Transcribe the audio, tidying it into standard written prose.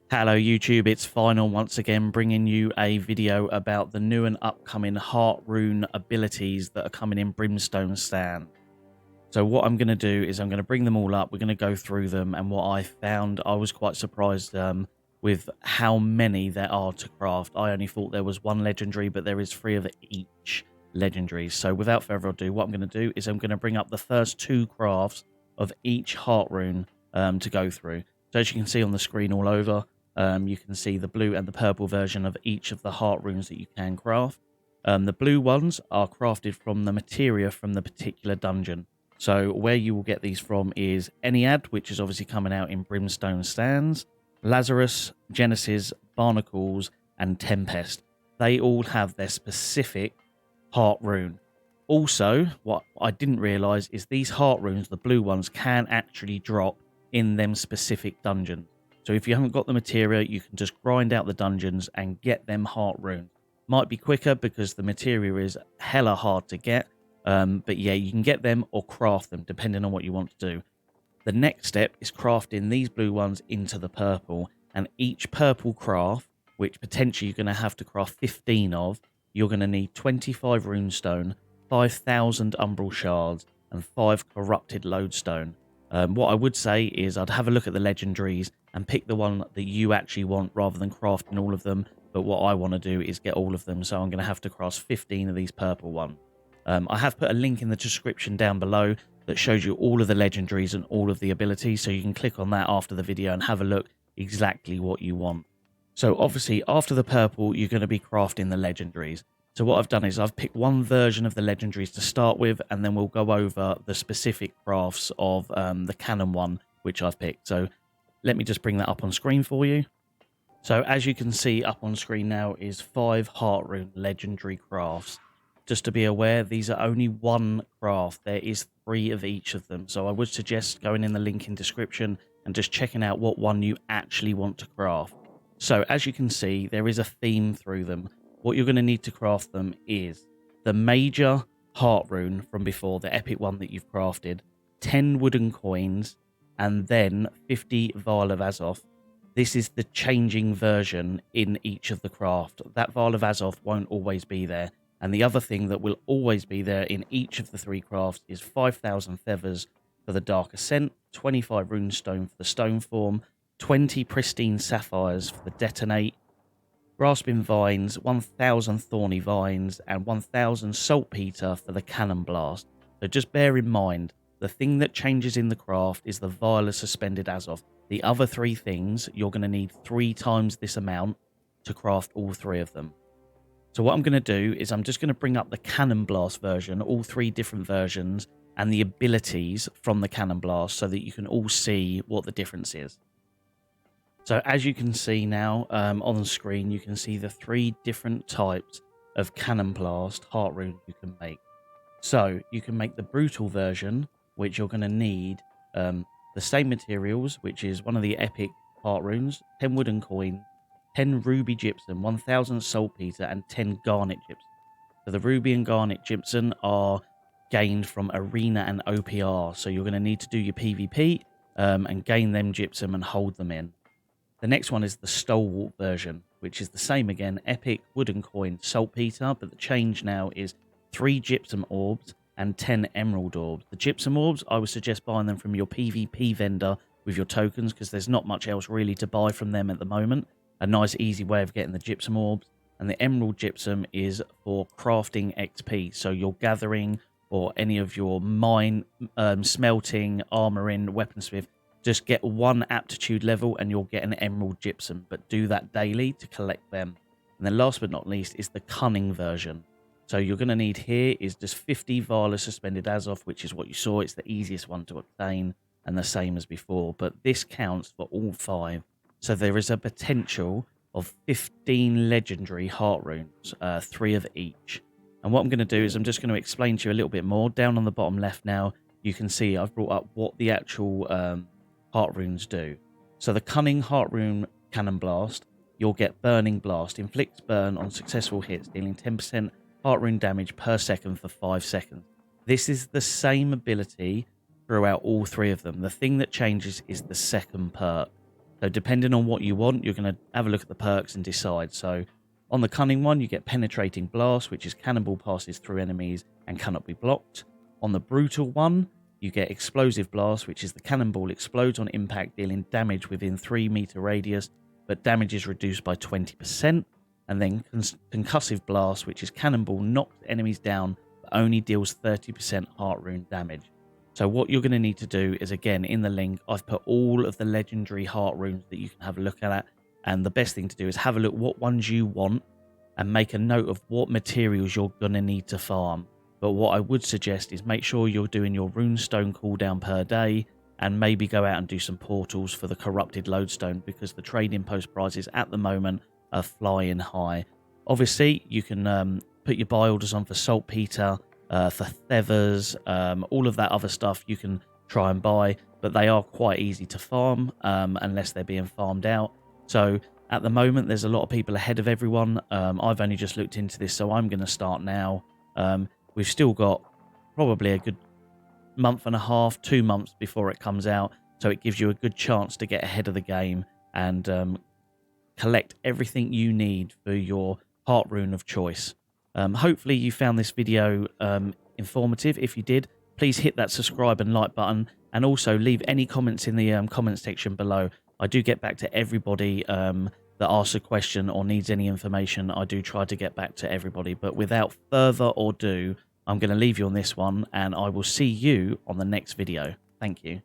Hello YouTube, it's Final once again bringing you a video about the new and upcoming Heartrune abilities that are coming in Brimstone Stand. So what I'm going to do is I'm going to bring them all up, we're going to go through them, and what I found, I was quite surprised with how many there are to craft. I only thought there was one legendary, but there is 3 of each legendary. So without further ado, what I'm going to do is I'm going to bring up the first 2 crafts of each Heartrune to go through. So as you can see on the screen all over, you can see the blue and the purple version of each of the Heartrunes that you can craft. The blue ones are crafted from the materia from the particular dungeon. So where you will get these from is Ennead, which is obviously coming out in Brimstone Stands, Lazarus, Genesis, Barnacles, and Tempest. They all have their specific Heartrune. Also, what I didn't realise is these Heartrunes, the blue ones, can actually drop in them specific dungeons. So if you haven't got the materia, you can just grind out the dungeons and get them Heartrunes. Might be quicker because the materia is hella hard to get. But yeah, you can get them or craft them depending on what you want to do. The next step is crafting these blue ones into the purple. And each purple craft, which potentially you're going to have to craft 15 of, you're going to need 25 runestone, 5,000 umbral shards, and 5 corrupted lodestone. What I would say is I'd have a look at the legendaries and pick the one that you actually want rather than crafting all of them. But what I want to do is get all of them, so I'm going to have to craft 15 of these purple ones. I have put a link in the description down below that shows you all of the legendaries and all of the abilities, so you can click on that after the video and have a look exactly what you want. So obviously after the purple you're going to be crafting the legendaries. So what I've done is I've picked one version of the legendaries to start with, and then we'll go over the specific crafts of the canon one which I've picked. So let me just bring that up on screen for you. So as you can see up on screen now is 5 Heartrune legendary crafts. Just to be aware, these are only one craft. There is 3 of each of them. So I would suggest going in the link in description and just checking out what one you actually want to craft. So as you can see, there is a theme through them. What you're going to need to craft them is the major Heartrune from before, the epic one that you've crafted, 10 wooden coins, and then 50 Vial of Azoth. This is the changing version in each of the craft. That Vial of Azoth won't always be there. And the other thing that will always be there in each of the 3 crafts is 5,000 feathers for the Dark Ascent, 25 runestone for the stone form, 20 pristine sapphires for the detonate, grasping vines, 1,000 thorny vines, and 1,000 saltpeter for the cannon blast. So just bear in mind, the thing that changes in the craft is the Vial of Suspended Azoth. The other 3 things, you're going to need 3 times this amount to craft all 3 of them. So what I'm going to do is I'm just going to bring up the Cannon Blast version, all 3 different versions, and the abilities from the Cannon Blast so that you can all see what the difference is. So as you can see now on the screen, you can see the 3 different types of Cannon Blast Heartrune you can make. So you can make the Brutal version, which you're going to need the same materials, which is one of the epic Heartrunes, 10 wooden coins, 10 ruby gypsum, 1,000 saltpeter, and 10 garnet gypsum. So the ruby and garnet gypsum are gained from arena and OPR. So you're going to need to do your PvP and gain them gypsum and hold them in. The next one is the Stalwart version, which is the same again, epic wooden coin, saltpeter, but the change now is 3 gypsum orbs and 10 emerald orbs. The gypsum orbs, I would suggest buying them from your PvP vendor with your tokens because there's not much else really to buy from them at the moment. A nice easy way of getting the gypsum orbs. And the emerald gypsum is for crafting XP. So you're gathering or any of your mine, smelting, armoring, weaponsmith, just get 1 aptitude level and you'll get an emerald gypsum. But do that daily to collect them. And then last but not least is the cunning version. So you're going to need here is just 50 Vial of Suspended Azoth, which is what you saw. It's the easiest one to obtain and the same as before. But this counts for all 5. So there is a potential of 15 legendary Heartrunes, 3 of each. And what I'm going to do is I'm just going to explain to you a little bit more. Down on the bottom left now, you can see I've brought up what the actual Heartrunes do. So the Cunning Heartrune Cannon Blast, you'll get Burning Blast. Inflicts burn on successful hits, dealing 10% Heartrune damage per second for 5 seconds. This is the same ability throughout all 3 of them. The thing that changes is the second perk. So depending on what you want, you're going to have a look at the perks and decide. So on the cunning one, you get penetrating blast, which is cannonball passes through enemies and cannot be blocked. On the brutal one, you get explosive blast, which is the cannonball explodes on impact, dealing damage within 3-meter radius, but damage is reduced by 20%. And then concussive blast, which is cannonball knocks enemies down, but only deals 30% Heartrune damage. So what you're going to need to do is, again, in the link, I've put all of the legendary Heartrunes that you can have a look at. And the best thing to do is have a look what ones you want and make a note of what materials you're going to need to farm. But what I would suggest is make sure you're doing your Runestone cooldown per day and maybe go out and do some portals for the corrupted lodestone, because the trading post prices at the moment are flying high. Obviously, you can put your buy orders on for saltpeter, for feathers, all of that other stuff you can try and buy, but they are quite easy to farm unless they're being farmed out. So at the moment, there's a lot of people ahead of everyone. I've only just looked into this, so I'm going to start now. We've still got probably a good month and a half, 2 months before it comes out, so it gives you a good chance to get ahead of the game and collect everything you need for your Heartrune of choice. Hopefully you found this video informative. If you did, please hit that subscribe and like button, and also leave any comments in the comment section below. I do get back to everybody that asks a question or needs any information. I do try to get back to everybody, but without further ado, I'm going to leave you on this one, and I will see you on the next video. Thank you.